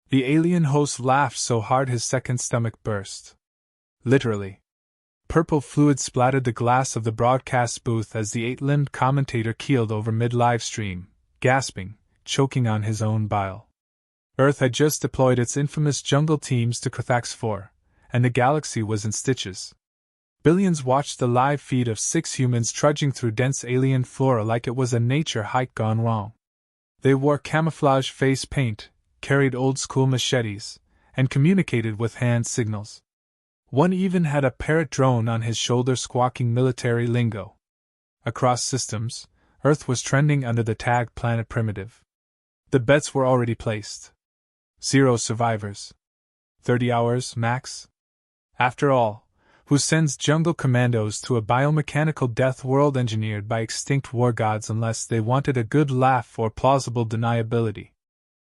The alien host laughed so hard his second stomach burst. Literally. Purple fluid splattered the glass of the broadcast booth as the eight-limbed commentator keeled over mid-live stream, gasping, choking on his own bile. Earth had just deployed its infamous jungle teams to Cthax 4, and the galaxy was in stitches. Billions watched the live feed of 6 humans trudging through dense alien flora like it was a nature hike gone wrong. They wore camouflage face paint, carried old-school machetes, and communicated with hand signals. One even had a parrot drone on his shoulder squawking military lingo. Across systems, Earth was trending under the tag Planet Primitive. The bets were already placed. 0 survivors. 30 hours, max. After all, who sends jungle commandos to a biomechanical death world engineered by extinct war gods unless they wanted a good laugh or plausible deniability?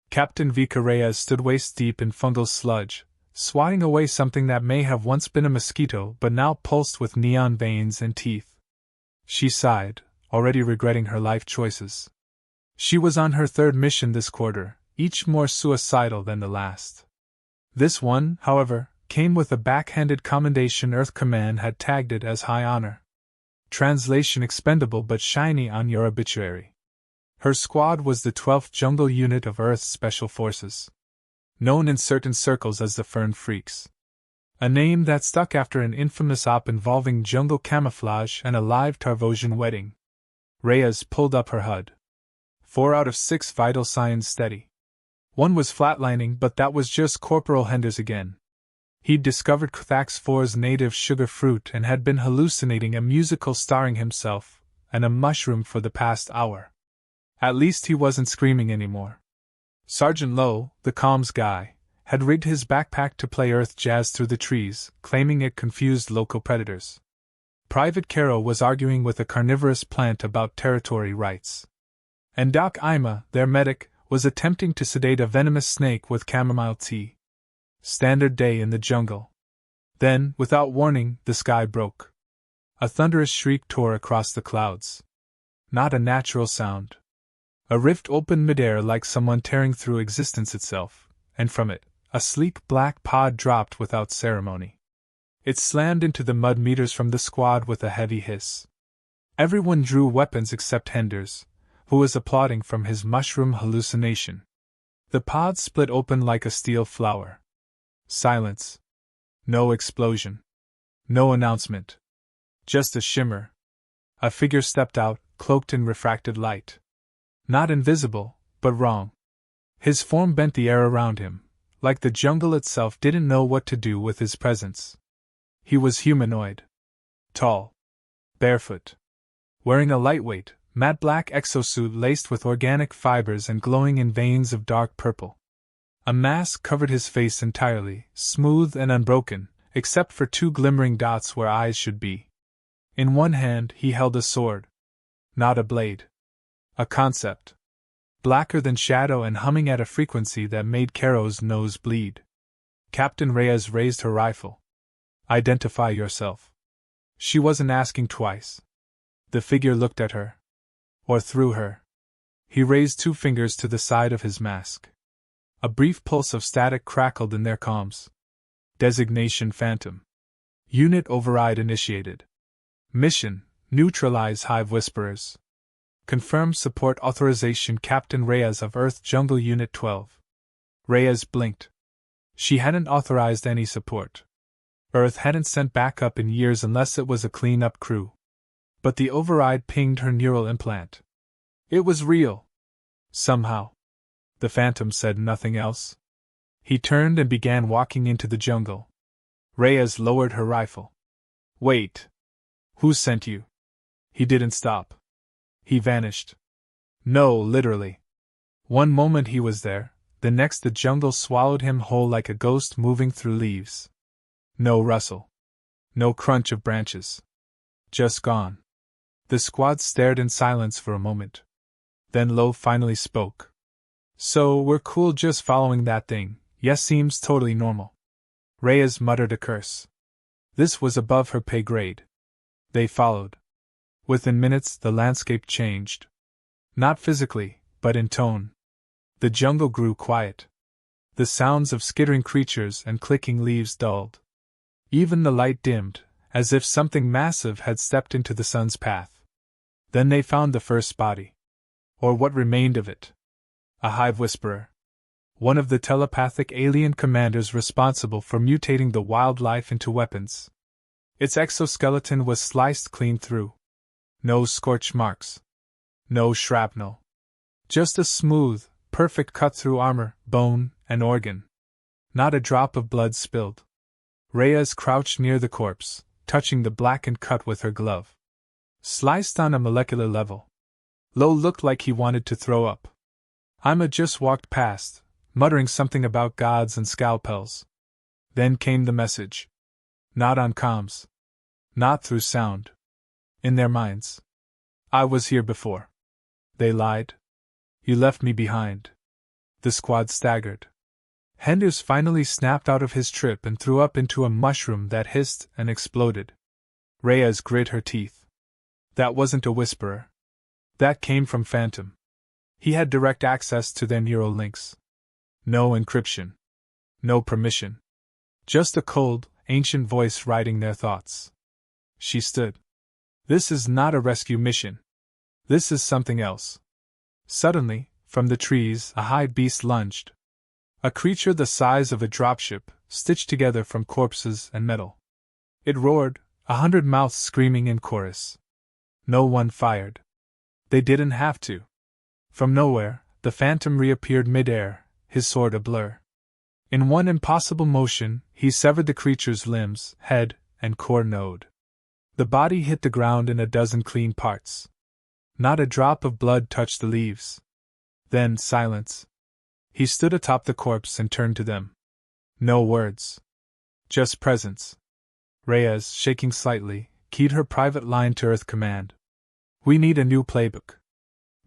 Captain Vika Reyes stood waist-deep in fungal sludge, swatting away something that may have once been a mosquito but now pulsed with neon veins and teeth. She sighed, already regretting her life choices. She was on her 3rd mission this quarter, each more suicidal than the last. This one, however, came with a backhanded commendation. Earth Command had tagged it as high honor. Translation: expendable but shiny on your obituary. Her squad was the 12th Jungle Unit of Earth's Special Forces, known in certain circles as the Fern Freaks. A name that stuck after an infamous op involving jungle camouflage and a live Tarvosian wedding. Reyes pulled up her HUD. 4 out of 6 vital signs steady. One was flatlining, but that was just Corporal Henders again. He'd discovered Cthax 4's native sugar fruit and had been hallucinating a musical starring himself and a mushroom for the past hour. At least he wasn't screaming anymore. Sergeant Lowe, the comms guy, had rigged his backpack to play earth jazz through the trees, claiming it confused local predators. Private Caro was arguing with a carnivorous plant about territory rights. And Doc Ima, their medic, was attempting to sedate a venomous snake with chamomile tea. Standard day in the jungle. Then, without warning, the sky broke. A thunderous shriek tore across the clouds. Not a natural sound. A rift opened midair like someone tearing through existence itself, and from it, a sleek black pod dropped without ceremony. It slammed into the mud meters from the squad with a heavy hiss. Everyone drew weapons except Henders, who was applauding from his mushroom hallucination. The pod split open like a steel flower. Silence. No explosion. No announcement. Just a shimmer. A figure stepped out, cloaked in refracted light. Not invisible, but wrong. His form bent the air around him, like the jungle itself didn't know what to do with his presence. He was humanoid. Tall. Barefoot. Wearing a lightweight, matte black exosuit laced with organic fibers and glowing in veins of dark purple. A mask covered his face entirely, smooth and unbroken, except for 2 glimmering dots where eyes should be. In one hand he held a sword. Not a blade. A concept. Blacker than shadow and humming at a frequency that made Caro's nose bleed. Captain Reyes raised her rifle. Identify yourself. She wasn't asking twice. The figure looked at her. Or through her. He raised 2 fingers to the side of his mask. A brief pulse of static crackled in their comms. Designation Phantom. Unit override initiated. Mission: neutralize Hive Whisperers. Confirm support authorization. Captain Reyes of Earth Jungle Unit 12. Reyes blinked. She hadn't authorized any support. Earth hadn't sent backup in years unless it was a clean-up crew. But the override pinged her neural implant. It was real. Somehow. The Phantom said nothing else. He turned and began walking into the jungle. Reyes lowered her rifle. Wait. Who sent you? He didn't stop. He vanished. No, literally. One moment he was there, the next the jungle swallowed him whole like a ghost moving through leaves. No rustle. No crunch of branches. Just gone. The squad stared in silence for a moment. Then Lowe finally spoke. So, we're cool just following that thing, yes, seems totally normal. Reyes muttered a curse. This was above her pay grade. They followed. Within minutes, the landscape changed. Not physically, but in tone. The jungle grew quiet. The sounds of skittering creatures and clicking leaves dulled. Even the light dimmed, as if something massive had stepped into the sun's path. Then they found the first body. Or what remained of it. A hive whisperer. One of the telepathic alien commanders responsible for mutating the wildlife into weapons. Its exoskeleton was sliced clean through. No scorch marks. No shrapnel. Just a smooth, perfect cut through armor, bone, and organ. Not a drop of blood spilled. Reyes crouched near the corpse, touching the blackened cut with her glove. Sliced on a molecular level. Lo looked like he wanted to throw up. Ima just walked past, muttering something about gods and scalpels. Then came the message. Not on comms. Not through sound. In their minds. I was here before. They lied. You left me behind. The squad staggered. Henders finally snapped out of his trip and threw up into a mushroom that hissed and exploded. Reyes grit her teeth. That wasn't a whisperer. That came from Phantom. He had direct access to their neural links. No encryption. No permission. Just a cold, ancient voice writing their thoughts. She stood. This is not a rescue mission. This is something else. Suddenly, from the trees, a high beast lunged. A creature the size of a dropship, stitched together from corpses and metal. It roared, 100 mouths screaming in chorus. No one fired. They didn't have to. From nowhere, the Phantom reappeared mid-air, his sword a blur. In one impossible motion, he severed the creature's limbs, head, and core node. The body hit the ground in a dozen clean parts. Not a drop of blood touched the leaves. Then silence. He stood atop the corpse and turned to them. No words. Just presence. Reyes, shaking slightly, keyed her private line to Earth Command. We need a new playbook.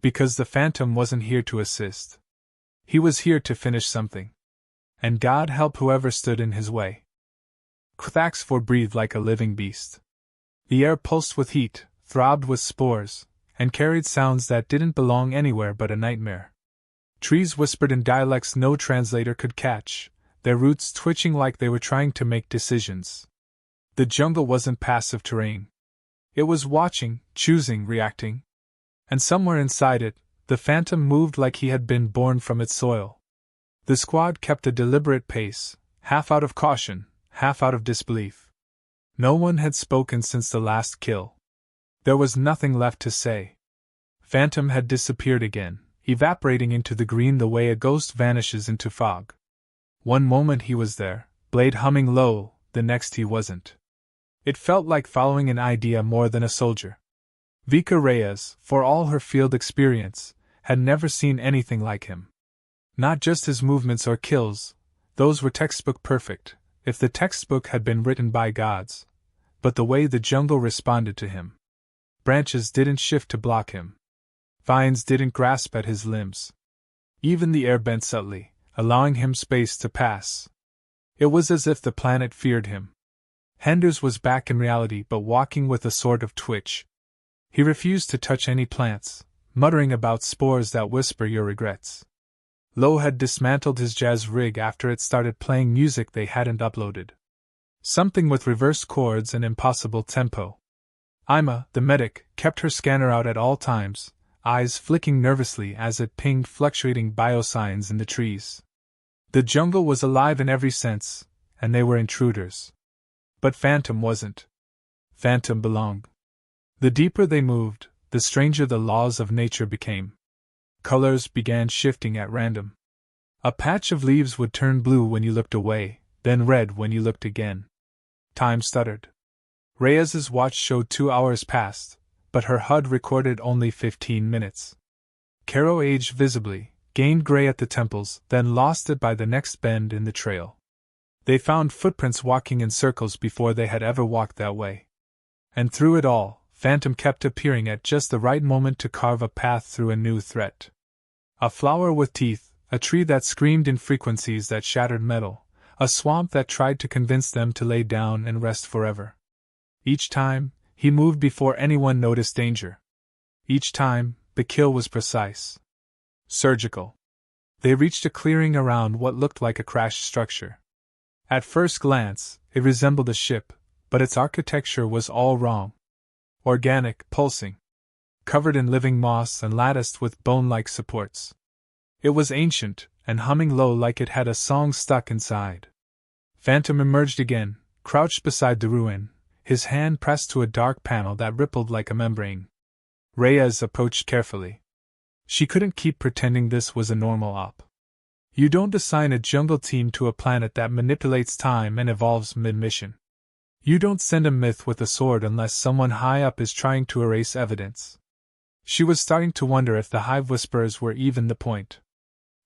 Because the Phantom wasn't here to assist. He was here to finish something. And God help whoever stood in his way. Cthax breathed like a living beast. The air pulsed with heat, throbbed with spores, and carried sounds that didn't belong anywhere but a nightmare. Trees whispered in dialects no translator could catch, their roots twitching like they were trying to make decisions. The jungle wasn't passive terrain. It was watching, choosing, reacting. And somewhere inside it, the Phantom moved like he had been born from its soil. The squad kept a deliberate pace, half out of caution, half out of disbelief. No one had spoken since the last kill. There was nothing left to say. Phantom had disappeared again, evaporating into the green the way a ghost vanishes into fog. One moment he was there, blade humming low, the next he wasn't. It felt like following an idea more than a soldier. Vika Reyes, for all her field experience, had never seen anything like him. Not just his movements or kills, those were textbook perfect, if the textbook had been written by gods, but the way the jungle responded to him. Branches didn't shift to block him. Vines didn't grasp at his limbs. Even the air bent subtly, allowing him space to pass. It was as if the planet feared him. Henders was back in reality but walking with a sort of twitch. He refused to touch any plants, muttering about spores that whisper your regrets. Lo had dismantled his jazz rig after it started playing music they hadn't uploaded. Something with reversed chords and impossible tempo. Ima, the medic, kept her scanner out at all times, eyes flicking nervously as it pinged fluctuating biosigns in the trees. The jungle was alive in every sense, and they were intruders. But Phantom wasn't. Phantom belonged. The deeper they moved, the stranger the laws of nature became. Colors began shifting at random. A patch of leaves would turn blue when you looked away, then red when you looked again. Time stuttered. Reyes's watch showed 2 hours past, but her HUD recorded only 15 minutes. Caro aged visibly, gained gray at the temples, then lost it by the next bend in the trail. They found footprints walking in circles before they had ever walked that way. And through it all, Phantom kept appearing at just the right moment to carve a path through a new threat. A flower with teeth, a tree that screamed in frequencies that shattered metal, a swamp that tried to convince them to lay down and rest forever. Each time, he moved before anyone noticed danger. Each time, the kill was precise. Surgical. They reached a clearing around what looked like a crashed structure. At first glance, it resembled a ship, but its architecture was all wrong. Organic, pulsing, covered in living moss and latticed with bone-like supports. It was ancient, and humming low like it had a song stuck inside. Phantom emerged again, crouched beside the ruin, his hand pressed to a dark panel that rippled like a membrane. Reyes approached carefully. She couldn't keep pretending this was a normal op. You don't assign a jungle team to a planet that manipulates time and evolves mid-mission. You don't send a myth with a sword unless someone high up is trying to erase evidence. She was starting to wonder if the Hive Whisperers were even the point.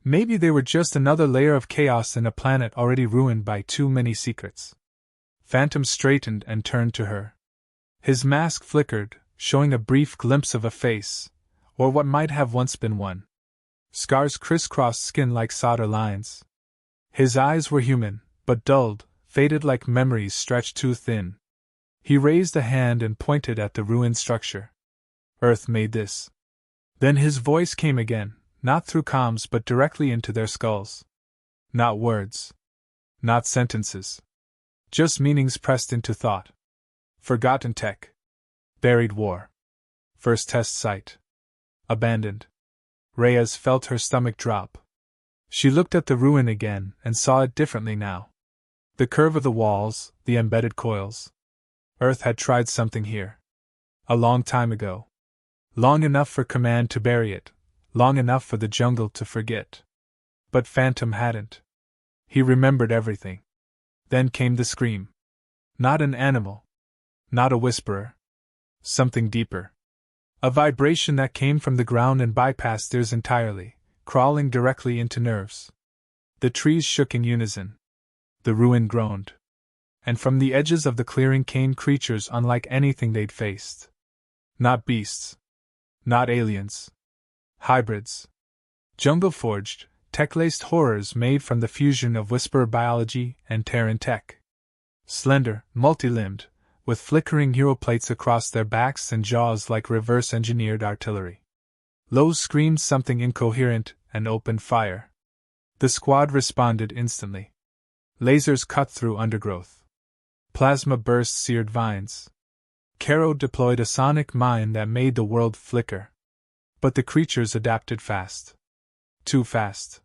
Maybe they were just another layer of chaos in a planet already ruined by too many secrets. Phantom straightened and turned to her. His mask flickered, showing a brief glimpse of a face, or what might have once been one. Scars crisscrossed skin like solder lines. His eyes were human, but dulled, faded like memories stretched too thin. He raised a hand and pointed at the ruined structure. Earth made this. Then his voice came again, not through comms but directly into their skulls. Not words. Not sentences. Just meanings pressed into thought. Forgotten tech. Buried war. First test site. Abandoned. Reyes felt her stomach drop. She looked at the ruin again and saw it differently now. The curve of the walls, the embedded coils. Earth had tried something here. A long time ago. Long enough for Command to bury it, long enough for the jungle to forget. But Phantom hadn't. He remembered everything. Then came the scream. Not an animal. Not a whisperer. Something deeper. A vibration that came from the ground and bypassed ears entirely, crawling directly into nerves. The trees shook in unison. The ruin groaned. And from the edges of the clearing came creatures unlike anything they'd faced. Not beasts. Not aliens. Hybrids. Jungle-forged, tech-laced horrors made from the fusion of Whisperer biology and Terran tech. Slender, multi-limbed, with flickering hero-plates across their backs and jaws like reverse-engineered artillery. Lowe's screamed something incoherent and opened fire. The squad responded instantly. Lasers cut through undergrowth. Plasma burst seared vines. Caro deployed a sonic mine that made the world flicker. But the creatures adapted fast. Too fast.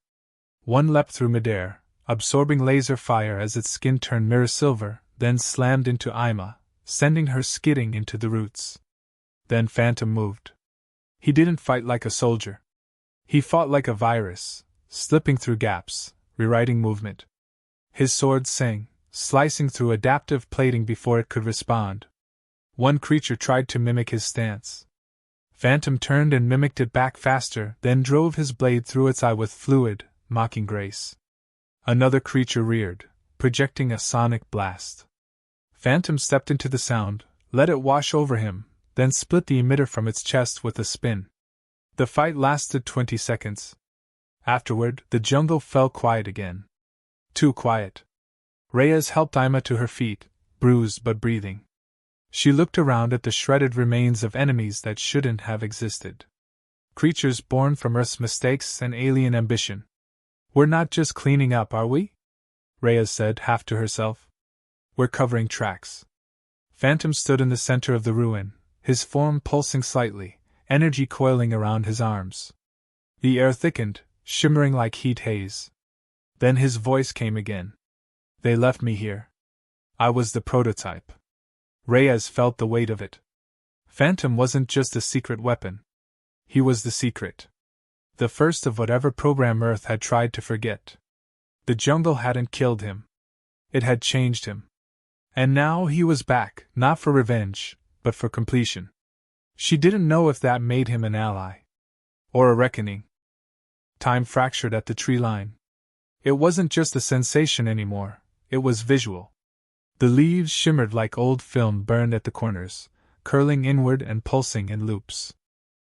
One leapt through midair, absorbing laser fire as its skin turned mirror silver, then slammed into Ima, sending her skidding into the roots. Then Phantom moved. He didn't fight like a soldier. He fought like a virus, slipping through gaps, rewriting movement. His sword sang, slicing through adaptive plating before it could respond. One creature tried to mimic his stance. Phantom turned and mimicked it back faster, then drove his blade through its eye with fluid, mocking grace. Another creature reared, projecting a sonic blast. Phantom stepped into the sound, let it wash over him, then split the emitter from its chest with a spin. The fight lasted 20 seconds. Afterward, the jungle fell quiet again. Too quiet. Reyes helped Ima to her feet, bruised but breathing. She looked around at the shredded remains of enemies that shouldn't have existed. Creatures born from Earth's mistakes and alien ambition. We're not just cleaning up, are we? Reyes said, half to herself. We're covering tracks. Phantom stood in the center of the ruin, his form pulsing slightly, energy coiling around his arms. The air thickened, shimmering like heat haze. Then his voice came again. They left me here. I was the prototype. Reyes felt the weight of it. Phantom wasn't just a secret weapon. He was the secret. The first of whatever program Earth had tried to forget. The jungle hadn't killed him. It had changed him. And now he was back, not for revenge, but for completion. She didn't know if that made him an ally. Or a reckoning. Time fractured at the tree line. It wasn't just a sensation anymore, it was visual. The leaves shimmered like old film burned at the corners, curling inward and pulsing in loops.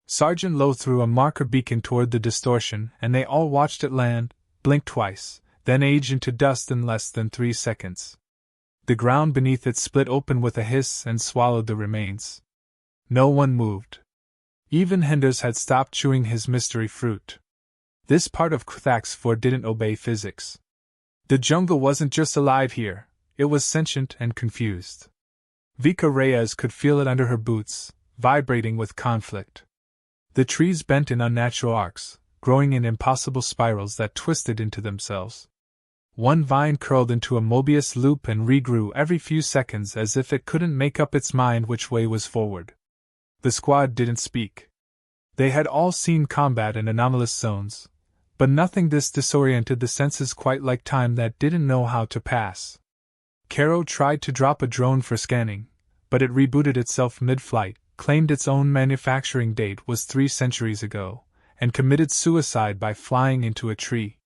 Sergeant Lowe threw a marker beacon toward the distortion, and they all watched it land, blinked twice, then age into dust in less than 3 seconds. The ground beneath it split open with a hiss and swallowed the remains. No one moved. Even Henders had stopped chewing his mystery fruit. This part of Cthax 4 didn't obey physics. The jungle wasn't just alive here, it was sentient and confused. Vika Reyes could feel it under her boots, vibrating with conflict. The trees bent in unnatural arcs, growing in impossible spirals that twisted into themselves. One vine curled into a Mobius loop and regrew every few seconds as if it couldn't make up its mind which way was forward. The squad didn't speak. They had all seen combat in anomalous zones, but nothing this disoriented the senses quite like time that didn't know how to pass. Caro tried to drop a drone for scanning, but it rebooted itself mid-flight, claimed its own manufacturing date was 3 centuries ago, and committed suicide by flying into a tree.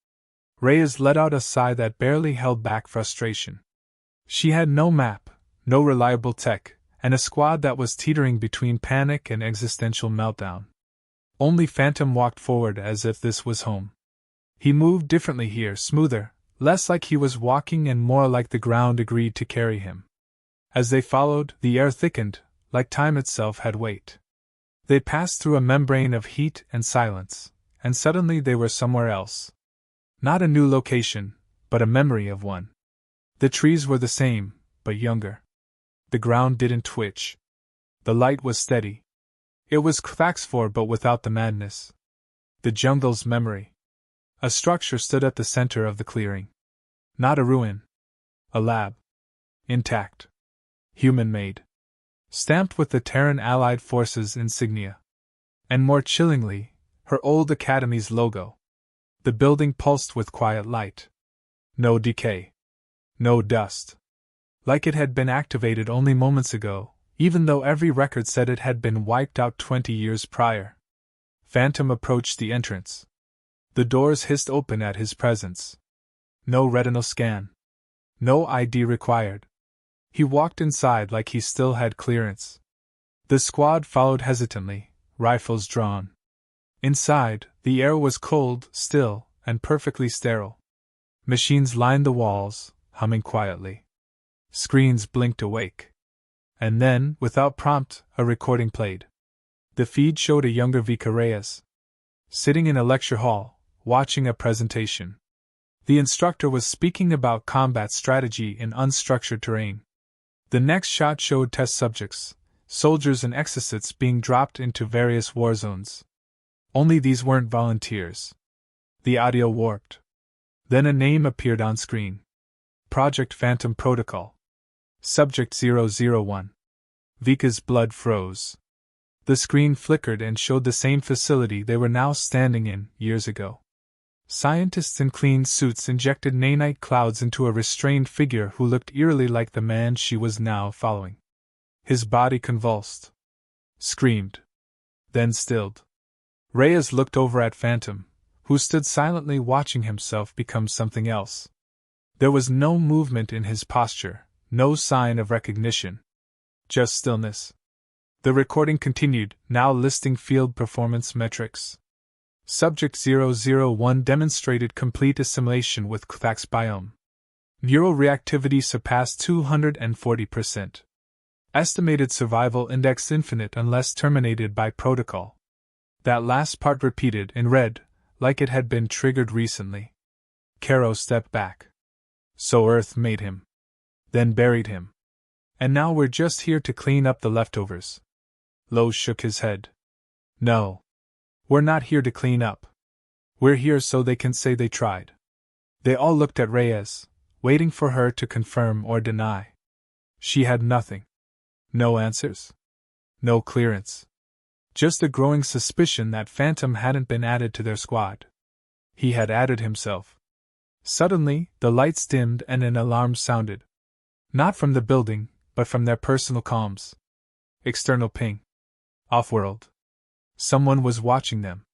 Reyes let out a sigh that barely held back frustration. She had no map, no reliable tech, and a squad that was teetering between panic and existential meltdown. Only Phantom walked forward as if this was home. He moved differently here, smoother, less like he was walking and more like the ground agreed to carry him. As they followed, the air thickened, like time itself had weight. They passed through a membrane of heat and silence, and suddenly they were somewhere else. Not a new location, but a memory of one. The trees were the same, but younger. The ground didn't twitch. The light was steady. It was Cthax 4 but without the madness. The jungle's memory. A structure stood at the center of the clearing. Not a ruin. A lab. Intact. Human-made. Stamped with the Terran Allied Forces insignia. And more chillingly, her old academy's logo. The building pulsed with quiet light. No decay. No dust. Like it had been activated only moments ago, even though every record said it had been wiped out 20 years prior. Phantom approached the entrance. The doors hissed open at his presence. No retinal scan. No ID required. He walked inside like he still had clearance. The squad followed hesitantly, rifles drawn. Inside, the air was cold, still, and perfectly sterile. Machines lined the walls, humming quietly. Screens blinked awake. And then, without prompt, a recording played. The feed showed a younger Vika Reyes, sitting in a lecture hall, watching a presentation. The instructor was speaking about combat strategy in unstructured terrain. The next shot showed test subjects, soldiers and exocets being dropped into various war zones. Only these weren't volunteers. The audio warped. Then a name appeared on screen. Project Phantom Protocol. Subject 001. Vika's blood froze. The screen flickered and showed the same facility they were now standing in, years ago. Scientists in clean suits injected nanite clouds into a restrained figure who looked eerily like the man she was now following. His body convulsed. Screamed. Then stilled. Reyes looked over at Phantom, who stood silently watching himself become something else. There was no movement in his posture, no sign of recognition. Just stillness. The recording continued, now listing field performance metrics. Subject 001 demonstrated complete assimilation with Cthax biome. Neural reactivity surpassed 240%. Estimated survival index infinite unless terminated by protocol. That last part repeated in red, like it had been triggered recently. Caro stepped back. So Earth made him. Then buried him. And now we're just here to clean up the leftovers. Lowe shook his head. No. We're not here to clean up. We're here so they can say they tried. They all looked at Reyes, waiting for her to confirm or deny. She had nothing. No answers. No clearance. Just a growing suspicion that Phantom hadn't been added to their squad. He had added himself. Suddenly, the lights dimmed and an alarm sounded. Not from the building, but from their personal comms. External ping. Off-world. Someone was watching them.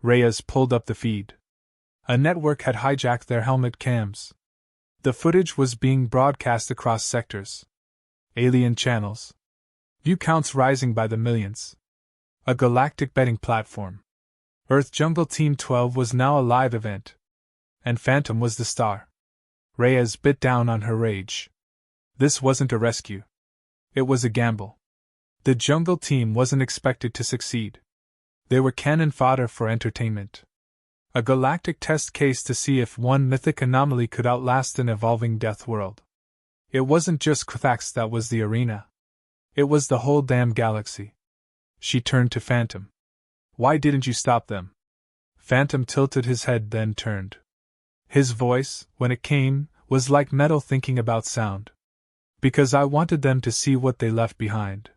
Reyes pulled up the feed. A network had hijacked their helmet cams. The footage was being broadcast across sectors. Alien channels. View counts rising by the millions. A galactic betting platform. Earth Jungle Team 12 was now a live event. And Phantom was the star. Reyes bit down on her rage. This wasn't a rescue. It was a gamble. The Jungle Team wasn't expected to succeed. They were cannon fodder for entertainment. A galactic test case to see if one mythic anomaly could outlast an evolving death world. It wasn't just Kuthax that was the arena. It was the whole damn galaxy. She turned to Phantom. Why didn't you stop them? Phantom tilted his head, then turned. His voice, when it came, was like metal thinking about sound. Because I wanted them to see what they left behind.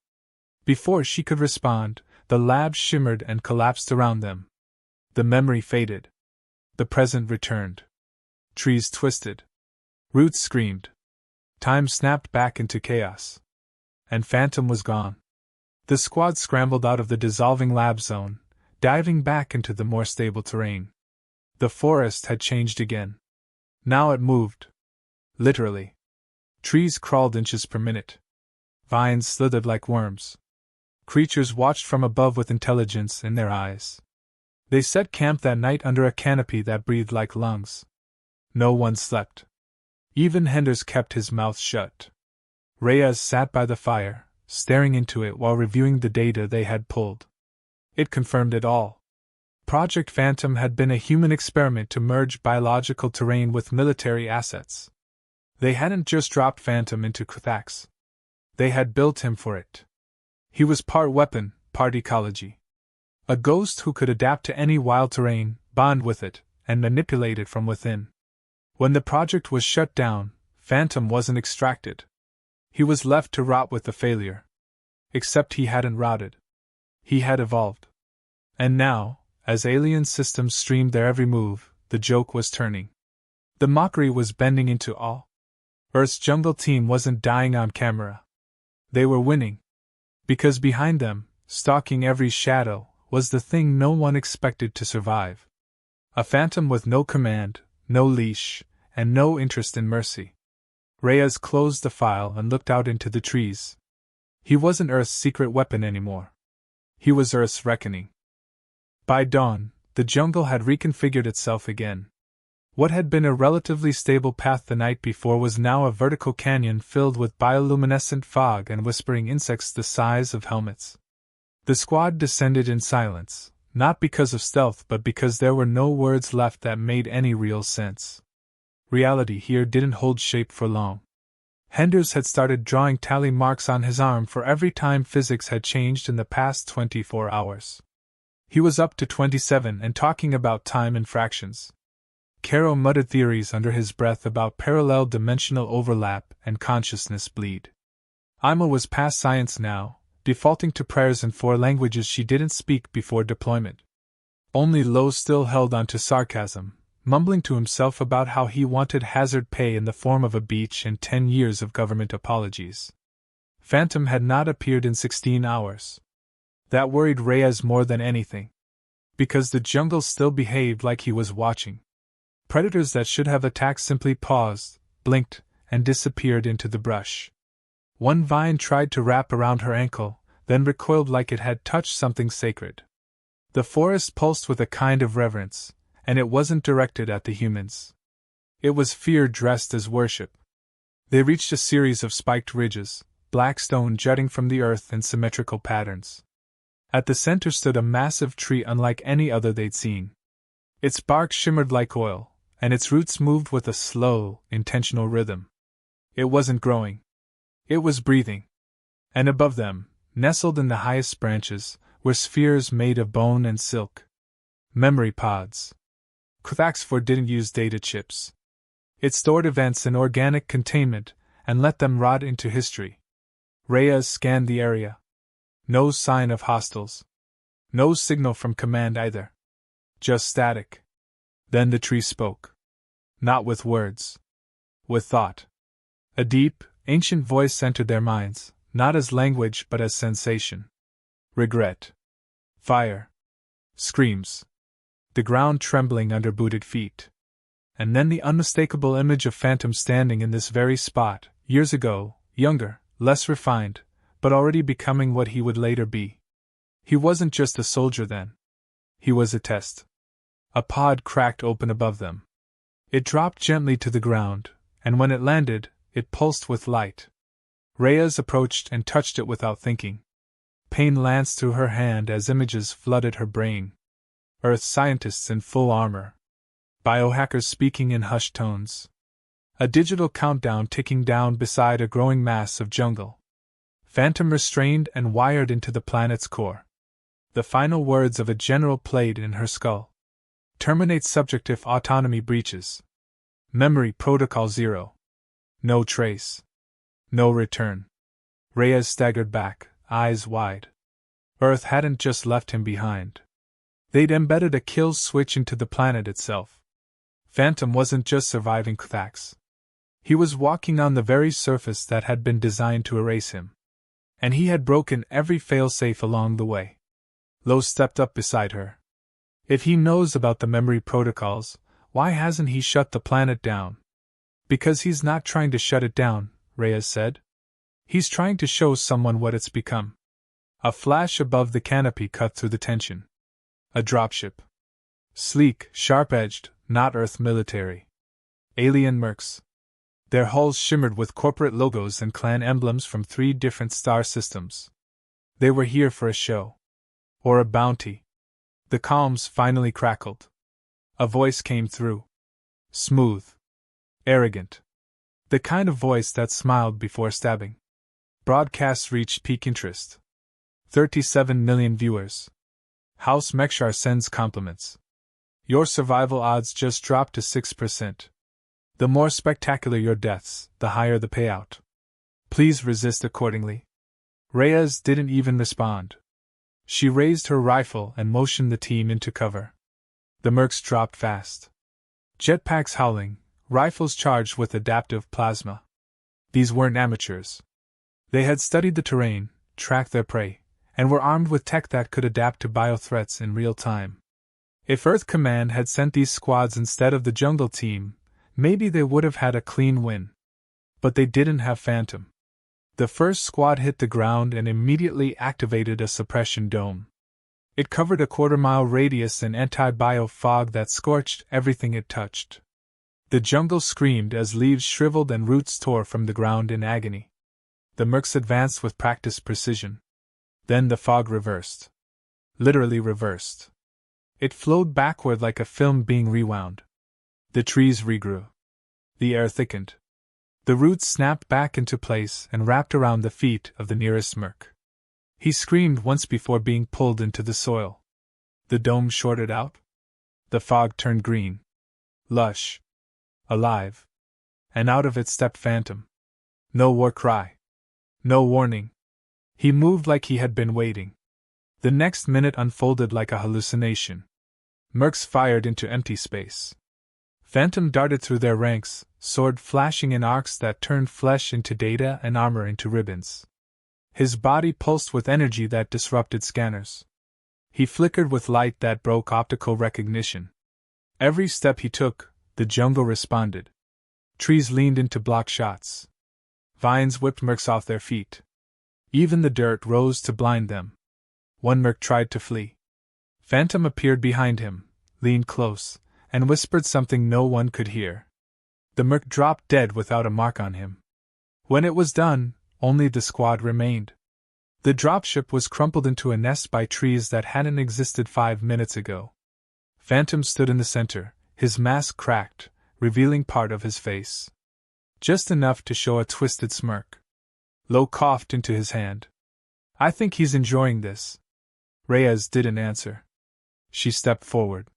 Before she could respond, the lab shimmered and collapsed around them. The memory faded. The present returned. Trees twisted. Roots screamed. Time snapped back into chaos. And Phantom was gone. The squad scrambled out of the dissolving lab zone, diving back into the more stable terrain. The forest had changed again. Now it moved. Literally. Trees crawled inches per minute. Vines slithered like worms. Creatures watched from above with intelligence in their eyes. They set camp that night under a canopy that breathed like lungs. No one slept. Even Henders kept his mouth shut. Reyes sat by the fire, staring into it while reviewing the data they had pulled. It confirmed it all. Project Phantom had been a human experiment to merge biological terrain with military assets. They hadn't just dropped Phantom into Kuthax. They had built him for it. He was part weapon, part ecology. A ghost who could adapt to any wild terrain, bond with it, and manipulate it from within. When the project was shut down, Phantom wasn't extracted. He was left to rot with the failure. Except he hadn't rotted. He had evolved. And now, as alien systems streamed their every move, the joke was turning. The mockery was bending into awe. Earth's jungle team wasn't dying on camera. They were winning. Because behind them, stalking every shadow, was the thing no one expected to survive. A phantom with no command, no leash, and no interest in mercy. Reyes closed the file and looked out into the trees. He wasn't Earth's secret weapon anymore. He was Earth's reckoning. By dawn, the jungle had reconfigured itself again. What had been a relatively stable path the night before was now a vertical canyon filled with bioluminescent fog and whispering insects the size of helmets. The squad descended in silence, not because of stealth but because there were no words left that made any real sense. Reality here didn't hold shape for long. Henders had started drawing tally marks on his arm for every time physics had changed in the past 24 hours. He was up to 27 and talking about time in fractions. Caro muttered theories under his breath about parallel dimensional overlap and consciousness bleed. Ima was past science now, defaulting to prayers in 4 languages she didn't speak before deployment. Only Lo still held on to sarcasm, mumbling to himself about how he wanted hazard pay in the form of a beach and 10 years of government apologies. Phantom had not appeared in 16 hours. That worried Reyes more than anything. Because the jungle still behaved like he was watching. Predators that should have attacked simply paused, blinked, and disappeared into the brush. One vine tried to wrap around her ankle, then recoiled like it had touched something sacred. The forest pulsed with a kind of reverence, and it wasn't directed at the humans. It was fear dressed as worship. They reached a series of spiked ridges, black stone jutting from the earth in symmetrical patterns. At the center stood a massive tree unlike any other they'd seen. Its bark shimmered like oil, and its roots moved with a slow, intentional rhythm. It wasn't growing. It was breathing. And above them, nestled in the highest branches, were spheres made of bone and silk. Memory pods. Kuthax didn't use data chips. It stored events in organic containment and let them rot into history. Reyes scanned the area. No sign of hostiles. No signal from command either. Just static. Then the tree spoke. Not with words. With thought. A deep, ancient voice entered their minds, not as language but as sensation. Regret. Fire. Screams. The ground trembling under booted feet. And then the unmistakable image of Phantom standing in this very spot, years ago, younger, less refined, but already becoming what he would later be. He wasn't just a soldier then. He was a test. A pod cracked open above them. It dropped gently to the ground, and when it landed, it pulsed with light. Reyes approached and touched it without thinking. Pain lanced through her hand as images flooded her brain. Earth scientists in full armor. Biohackers speaking in hushed tones. A digital countdown ticking down beside a growing mass of jungle. Phantom restrained and wired into the planet's core. The final words of a general played in her skull. Terminate subject if autonomy breaches. Memory Protocol 0. No trace. No return. Reyes staggered back, eyes wide. Earth hadn't just left him behind. They'd embedded a kill switch into the planet itself. Phantom wasn't just surviving Cthax. He was walking on the very surface that had been designed to erase him. And he had broken every failsafe along the way. Lo stepped up beside her. If he knows about the memory protocols, why hasn't he shut the planet down? Because he's not trying to shut it down, Reyes said. He's trying to show someone what it's become. A flash above the canopy cut through the tension. A dropship. Sleek, sharp-edged, not Earth military. Alien mercs. Their hulls shimmered with corporate logos and clan emblems from 3 different star systems. They were here for a show. Or a bounty. The comms finally crackled. A voice came through. Smooth. Arrogant. The kind of voice that smiled before stabbing. Broadcasts reached peak interest. 37 million viewers. House Mekshar sends compliments. Your survival odds just dropped to 6%. The more spectacular your deaths, the higher the payout. Please resist accordingly. Reyes didn't even respond. She raised her rifle and motioned the team into cover. The mercs dropped fast. Jetpacks howling, rifles charged with adaptive plasma. These weren't amateurs. They had studied the terrain, tracked their prey, and were armed with tech that could adapt to biothreats in real time. If Earth Command had sent these squads instead of the jungle team, maybe they would have had a clean win. But they didn't have Phantom. The first squad hit the ground and immediately activated a suppression dome. It covered a quarter-mile radius in anti-bio fog that scorched everything it touched. The jungle screamed as leaves shriveled and roots tore from the ground in agony. The mercs advanced with practiced precision. Then the fog reversed. Literally reversed. It flowed backward like a film being rewound. The trees regrew. The air thickened. The roots snapped back into place and wrapped around the feet of the nearest merc. He screamed once before being pulled into the soil. The dome shorted out. The fog turned green. Lush. Alive. And out of it stepped Phantom. No war cry. No warning. He moved like he had been waiting. The next minute unfolded like a hallucination. Mercs fired into empty space. Phantom darted through their ranks, sword flashing in arcs that turned flesh into data and armor into ribbons. His body pulsed with energy that disrupted scanners. He flickered with light that broke optical recognition. Every step he took, the jungle responded. Trees leaned in to block shots. Vines whipped mercs off their feet. Even the dirt rose to blind them. One merc tried to flee. Phantom appeared behind him, leaned close, and whispered something no one could hear. The merc dropped dead without a mark on him. When it was done, only the squad remained. The dropship was crumpled into a nest by trees that hadn't existed 5 minutes ago. Phantom stood in the center, his mask cracked, revealing part of his face. Just enough to show a twisted smirk. Lo coughed into his hand. I think he's enjoying this. Reyes didn't answer. She stepped forward.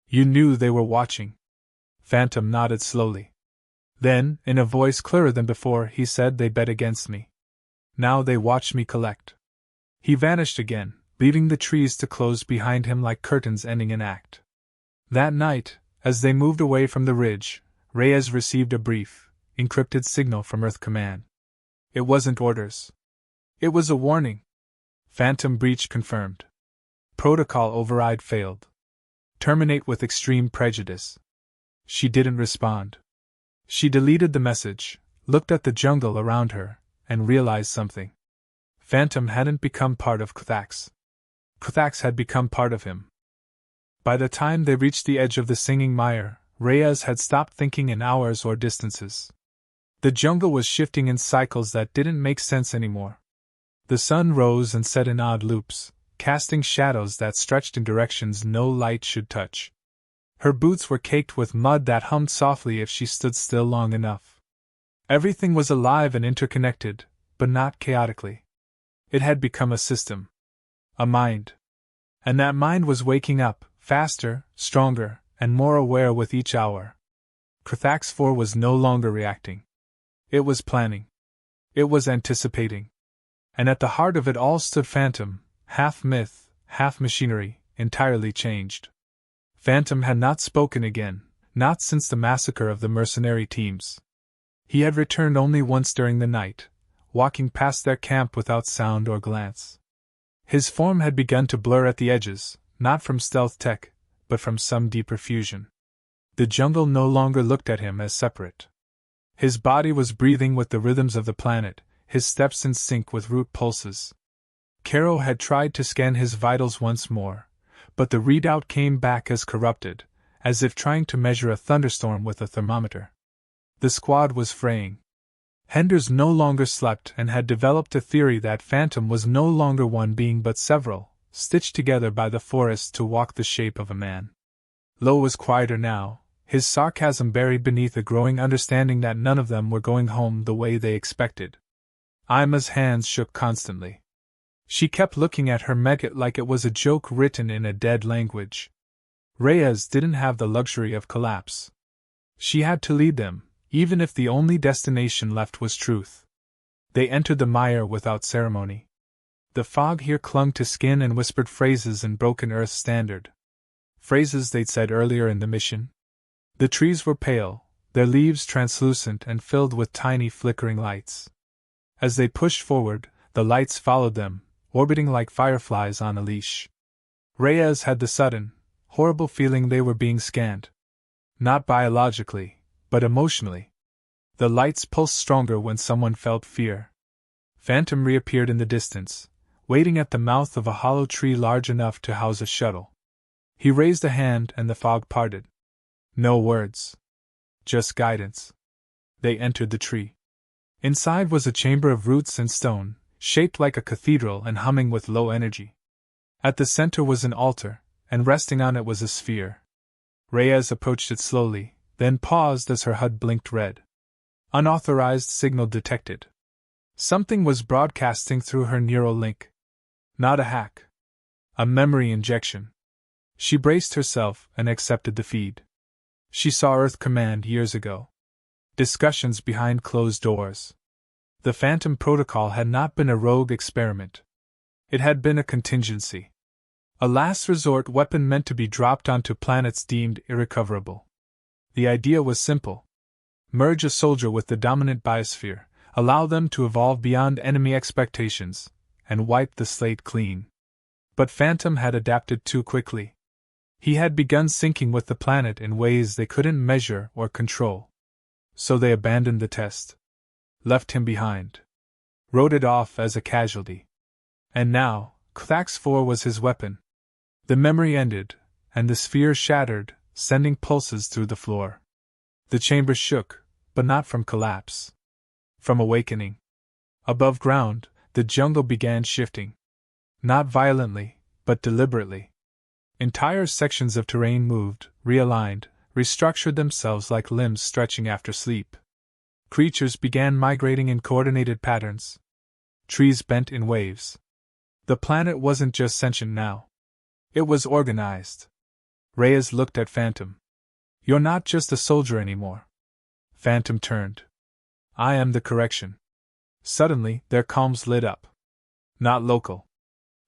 You knew they were watching. Phantom nodded slowly. Then, in a voice clearer than before, he said they bet against me. Now they watch me collect. He vanished again, leaving the trees to close behind him like curtains ending an act. That night, as they moved away from the ridge, Reyes received a brief, encrypted signal from Earth Command. It wasn't orders. It was a warning. Phantom breach confirmed. Protocol override failed. Terminate with extreme prejudice. She didn't respond. She deleted the message, looked at the jungle around her, and realized something. Phantom hadn't become part of Cthax. Cthax had become part of him. By the time they reached the edge of the singing mire, Reyes had stopped thinking in hours or distances. The jungle was shifting in cycles that didn't make sense anymore. The sun rose and set in odd loops, casting shadows that stretched in directions no light should touch. Her boots were caked with mud that hummed softly if she stood still long enough. Everything was alive and interconnected, but not chaotically. It had become a system. A mind. And that mind was waking up, faster, stronger, and more aware with each hour. Cthax 4 was no longer reacting. It was planning. It was anticipating. And at the heart of it all stood Phantom, half myth, half machinery, entirely changed. Phantom had not spoken again, not since the massacre of the mercenary teams. He had returned only once during the night, walking past their camp without sound or glance. His form had begun to blur at the edges, not from stealth tech, but from some deeper fusion. The jungle no longer looked at him as separate. His body was breathing with the rhythms of the planet, his steps in sync with root pulses. Caro had tried to scan his vitals once more, but the readout came back as corrupted, as if trying to measure a thunderstorm with a thermometer. The squad was fraying. Henders no longer slept and had developed a theory that Phantom was no longer one being but several, stitched together by the forest to walk the shape of a man. Lo was quieter now, his sarcasm buried beneath a growing understanding that none of them were going home the way they expected. Ima's hands shook constantly. She kept looking at her Megget like it was a joke written in a dead language. Reyes didn't have the luxury of collapse. She had to lead them, even if the only destination left was truth. They entered the mire without ceremony. The fog here clung to skin and whispered phrases in broken earth standard. Phrases they'd said earlier in the mission. The trees were pale, their leaves translucent and filled with tiny flickering lights. As they pushed forward, the lights followed them, orbiting like fireflies on a leash. Reyes had the sudden, horrible feeling they were being scanned. Not biologically, but emotionally. The lights pulsed stronger when someone felt fear. Phantom reappeared in the distance, waiting at the mouth of a hollow tree large enough to house a shuttle. He raised a hand and the fog parted. No words. Just guidance. They entered the tree. Inside was a chamber of roots and stone, shaped like a cathedral and humming with low energy. At the center was an altar, and resting on it was a sphere. Reyes approached it slowly, then paused as her HUD blinked red. Unauthorized signal detected. Something was broadcasting through her neural link. Not a hack. A memory injection. She braced herself and accepted the feed. She saw Earth Command years ago. Discussions behind closed doors. The Phantom Protocol had not been a rogue experiment. It had been a contingency. A last resort weapon meant to be dropped onto planets deemed irrecoverable. The idea was simple. Merge a soldier with the dominant biosphere, allow them to evolve beyond enemy expectations, and wipe the slate clean. But Phantom had adapted too quickly. He had begun syncing with the planet in ways they couldn't measure or control. So they abandoned the test. Left him behind. Wrote it off as a casualty. And now, Cthax 4 was his weapon. The memory ended, and the sphere shattered, sending pulses through the floor. The chamber shook, but not from collapse. From awakening. Above ground, the jungle began shifting. Not violently, but deliberately. Entire sections of terrain moved, realigned, restructured themselves like limbs stretching after sleep. Creatures began migrating in coordinated patterns. Trees bent in waves. The planet wasn't just sentient now. It was organized. Reyes looked at Phantom. You're not just a soldier anymore. Phantom turned. I am the correction. Suddenly, their calms lit up. Not local.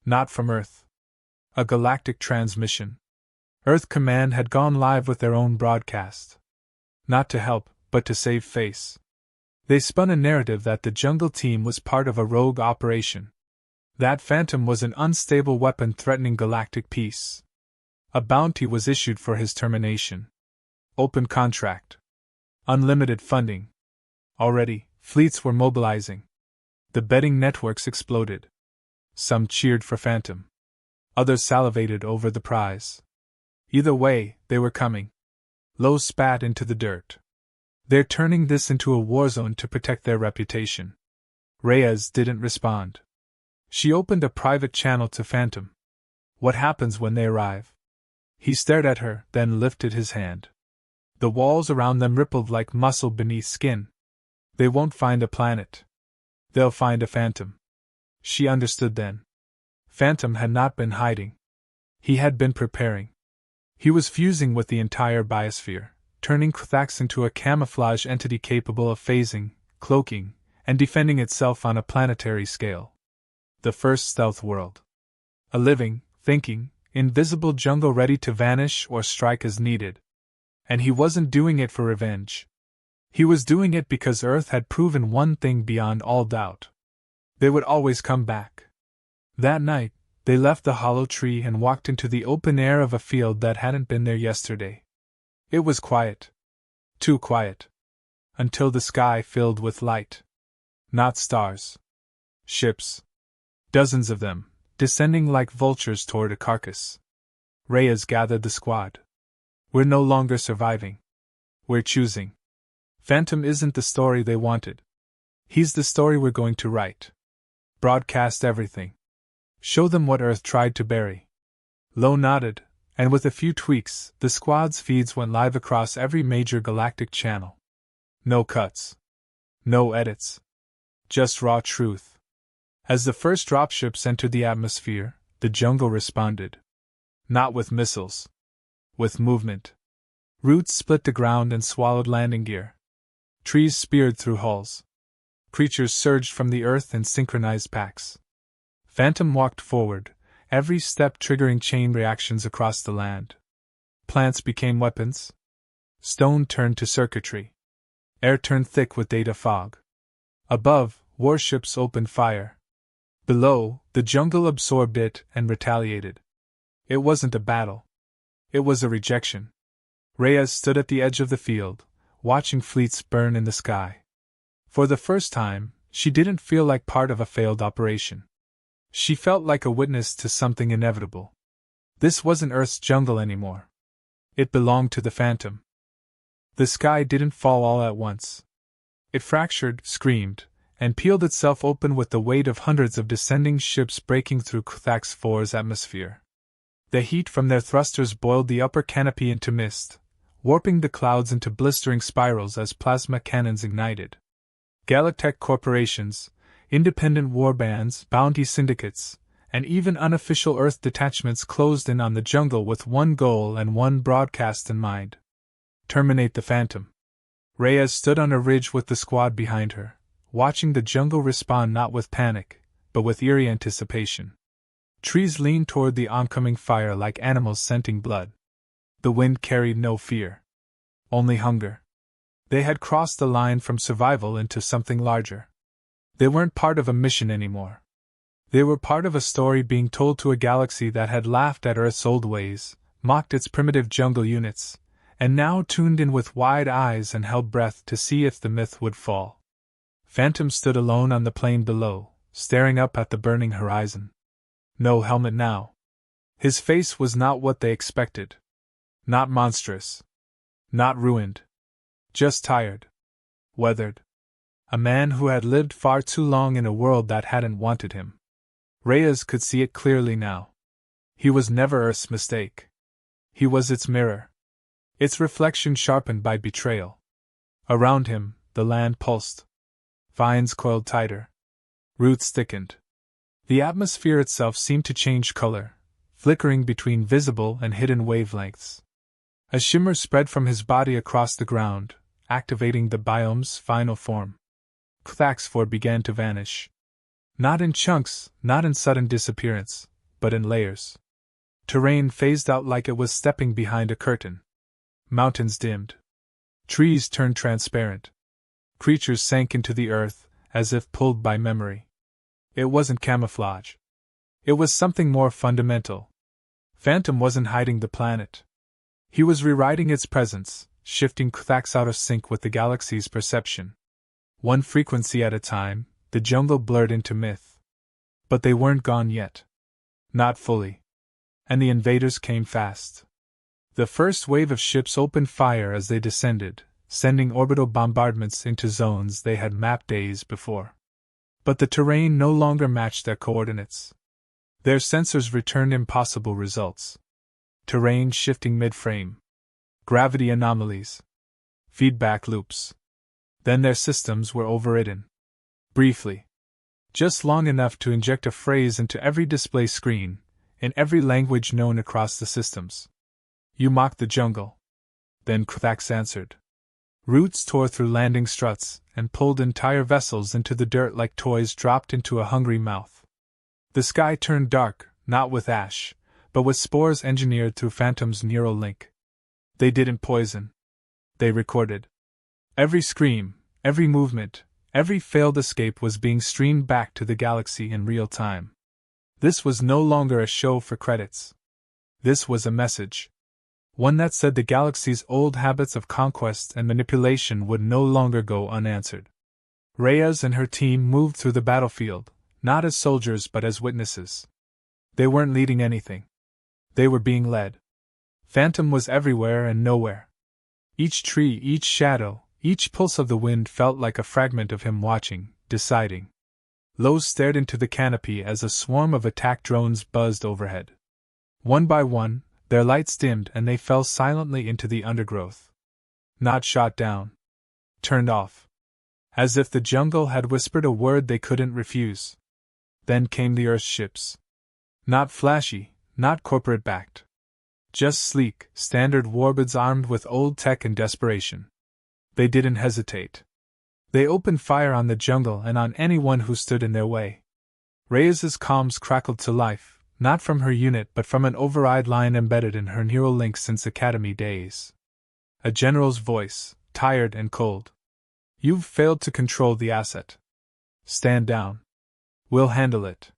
Not from Earth. A galactic transmission. Earth Command had gone live with their own broadcast. Not to help, but to save face. They spun a narrative that the jungle team was part of a rogue operation. That Phantom was an unstable weapon threatening galactic peace. A bounty was issued for his termination. Open contract. Unlimited funding. Already, fleets were mobilizing. The betting networks exploded. Some cheered for Phantom. Others salivated over the prize. Either way, they were coming. Lo spat into the dirt. They're turning this into a war zone to protect their reputation. Reyes didn't respond. She opened a private channel to Phantom. What happens when they arrive? He stared at her, then lifted his hand. The walls around them rippled like muscle beneath skin. They won't find a planet. They'll find a phantom. She understood then. Phantom had not been hiding. He had been preparing. He was fusing with the entire biosphere, turning Kthax into a camouflage entity capable of phasing, cloaking, and defending itself on a planetary scale. The first stealth world. A living, thinking, invisible jungle ready to vanish or strike as needed. And he wasn't doing it for revenge. He was doing it because Earth had proven one thing beyond all doubt. They would always come back. That night, they left the hollow tree and walked into the open air of a field that hadn't been there yesterday. It was quiet. Too quiet. Until the sky filled with light. Not stars. Ships. Dozens of them, descending like vultures toward a carcass. Reyes gathered the squad. We're no longer surviving. We're choosing. Phantom isn't the story they wanted. He's the story we're going to write. Broadcast everything. Show them what Earth tried to bury. Lowe nodded, and with a few tweaks, the squad's feeds went live across every major galactic channel. No cuts. No edits. Just raw truth. As the first dropships entered the atmosphere, the jungle responded. Not with missiles. With movement. Roots split the ground and swallowed landing gear. Trees speared through hulls. Creatures surged from the earth in synchronized packs. Phantom walked forward, every step triggering chain reactions across the land. Plants became weapons. Stone turned to circuitry. Air turned thick with data fog. Above, warships opened fire. Below, the jungle absorbed it and retaliated. It wasn't a battle. It was a rejection. Reyes stood at the edge of the field, watching fleets burn in the sky. For the first time, she didn't feel like part of a failed operation. She felt like a witness to something inevitable. This wasn't Earth's jungle anymore. It belonged to the Phantom. The sky didn't fall all at once. It fractured, screamed, and peeled itself open with the weight of hundreds of descending ships breaking through Kthax 4's atmosphere. The heat from their thrusters boiled the upper canopy into mist, warping the clouds into blistering spirals as plasma cannons ignited. Galactech corporations, independent warbands, bounty syndicates, and even unofficial Earth detachments closed in on the jungle with one goal and one broadcast in mind. Terminate the Phantom. Reyes stood on a ridge with the squad behind her, watching the jungle respond not with panic, but with eerie anticipation. Trees leaned toward the oncoming fire like animals scenting blood. The wind carried no fear. Only hunger. They had crossed the line from survival into something larger. They weren't part of a mission anymore. They were part of a story being told to a galaxy that had laughed at Earth's old ways, mocked its primitive jungle units, and now tuned in with wide eyes and held breath to see if the myth would fall. Phantom stood alone on the plain below, staring up at the burning horizon. No helmet now. His face was not what they expected. Not monstrous. Not ruined. Just tired. Weathered. A man who had lived far too long in a world that hadn't wanted him. Reyes could see it clearly now. He was never Earth's mistake. He was its mirror. Its reflection sharpened by betrayal. Around him, the land pulsed. Vines coiled tighter. Roots thickened. The atmosphere itself seemed to change color, flickering between visible and hidden wavelengths. A shimmer spread from his body across the ground, activating the biome's final form. Kthax 4 began to vanish. Not in chunks, not in sudden disappearance, but in layers. Terrain phased out like it was stepping behind a curtain. Mountains dimmed. Trees turned transparent. Creatures sank into the earth, as if pulled by memory. It wasn't camouflage. It was something more fundamental. Phantom wasn't hiding the planet. He was rewriting its presence, shifting Kthax out of sync with the galaxy's perception. One frequency at a time, the jungle blurred into myth. But they weren't gone yet. Not fully. And the invaders came fast. The first wave of ships opened fire as they descended, sending orbital bombardments into zones they had mapped days before. But the terrain no longer matched their coordinates. Their sensors returned impossible results. Terrain shifting mid-frame. Gravity anomalies. Feedback loops. Then their systems were overridden. Briefly. Just long enough to inject a phrase into every display screen, in every language known across the systems. You mocked the jungle. Then Krthax answered. Roots tore through landing struts and pulled entire vessels into the dirt like toys dropped into a hungry mouth. The sky turned dark, not with ash, but with spores engineered through Phantom's neural link. They didn't poison. They recorded. Every scream, every movement, every failed escape was being streamed back to the galaxy in real time. This was no longer a show for credits. This was a message. One that said the galaxy's old habits of conquest and manipulation would no longer go unanswered. Reyes and her team moved through the battlefield, not as soldiers but as witnesses. They weren't leading anything. They were being led. Phantom was everywhere and nowhere. Each tree, each shadow, each pulse of the wind felt like a fragment of him watching, deciding. Lowe stared into the canopy as a swarm of attack drones buzzed overhead. One by one, their lights dimmed and they fell silently into the undergrowth. Not shot down. Turned off. As if the jungle had whispered a word they couldn't refuse. Then came the Earth ships. Not flashy, not corporate-backed. Just sleek, standard warbirds armed with old tech and desperation. They didn't hesitate. They opened fire on the jungle and on anyone who stood in their way. Reyes's comms crackled to life, not from her unit but from an override line embedded in her neural link since Academy days. A general's voice, tired and cold. You've failed to control the asset. Stand down. We'll handle it.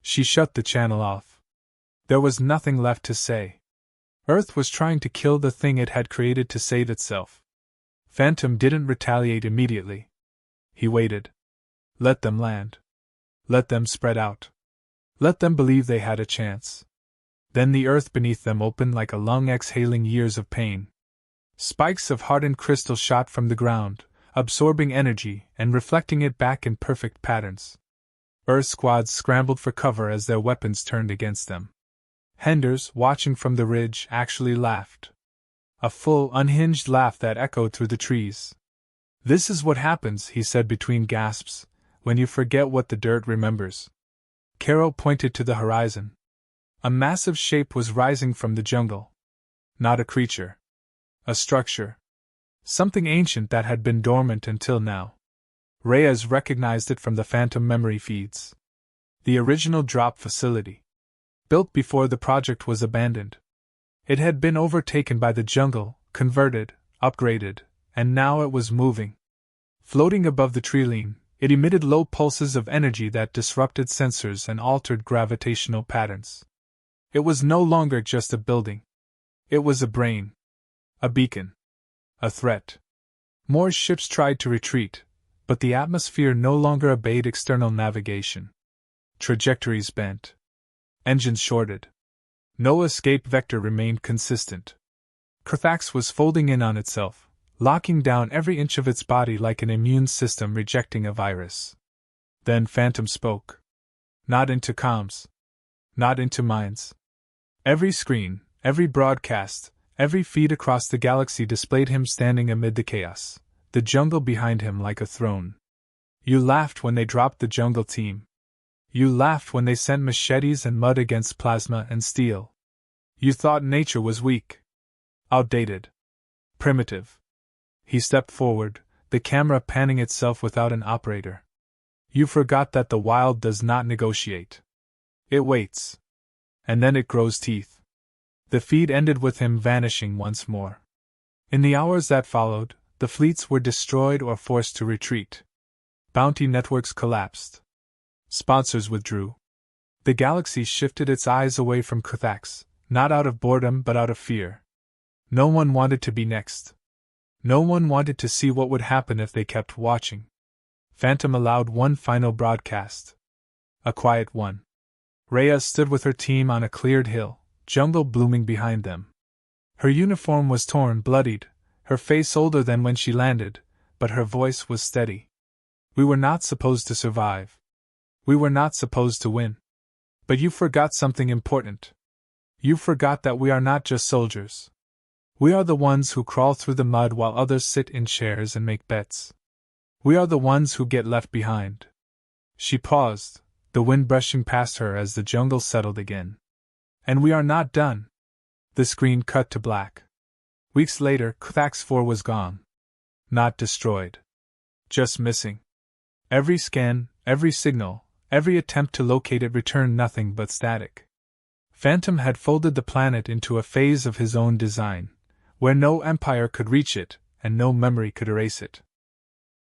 She shut the channel off. There was nothing left to say. Earth was trying to kill the thing it had created to save itself. Phantom didn't retaliate immediately. He waited. Let them land. Let them spread out. Let them believe they had a chance. Then the earth beneath them opened like a lung exhaling years of pain. Spikes of hardened crystal shot from the ground, absorbing energy and reflecting it back in perfect patterns. Earth squads scrambled for cover as their weapons turned against them. Henders, watching from the ridge, actually laughed. A full, unhinged laugh that echoed through the trees. This is what happens, he said between gasps, when you forget what the dirt remembers. Caro pointed to the horizon. A massive shape was rising from the jungle. Not a creature. A structure. Something ancient that had been dormant until now. Reyes recognized it from the Phantom memory feeds. The original drop facility. Built before the project was abandoned. It had been overtaken by the jungle, converted, upgraded, and now it was moving. Floating above the treeline, it emitted low pulses of energy that disrupted sensors and altered gravitational patterns. It was no longer just a building. It was a brain. A beacon. A threat. More ships tried to retreat, but the atmosphere no longer obeyed external navigation. Trajectories bent. Engines shorted. No escape vector remained consistent. Krthax was folding in on itself, locking down every inch of its body like an immune system rejecting a virus. Then Phantom spoke. Not into comms. Not into minds. Every screen, every broadcast, every feed across the galaxy displayed him standing amid the chaos, the jungle behind him like a throne. You laughed when they dropped the jungle team. You laughed when they sent machetes and mud against plasma and steel. You thought nature was weak. Outdated. Primitive. He stepped forward, the camera panning itself without an operator. You forgot that the wild does not negotiate. It waits. And then it grows teeth. The feed ended with him vanishing once more. In the hours that followed, the fleets were destroyed or forced to retreat. Bounty networks collapsed. Sponsors withdrew. The galaxy shifted its eyes away from Krthax, not out of boredom but out of fear. No one wanted to be next. No one wanted to see what would happen if they kept watching. Phantom allowed one final broadcast. A quiet one. Rhea stood with her team on a cleared hill, jungle blooming behind them. Her uniform was torn, bloodied, her face older than when she landed, but her voice was steady. We were not supposed to survive. We were not supposed to win. But you forgot something important. You forgot that we are not just soldiers. We are the ones who crawl through the mud while others sit in chairs and make bets. We are the ones who get left behind. She paused, the wind brushing past her as the jungle settled again. And we are not done. The screen cut to black. Weeks later, Kthak's 4 was gone. Not destroyed. Just missing. Every scan, every signal, every attempt to locate it returned nothing but static. Phantom had folded the planet into a phase of his own design, where no empire could reach it, and no memory could erase it.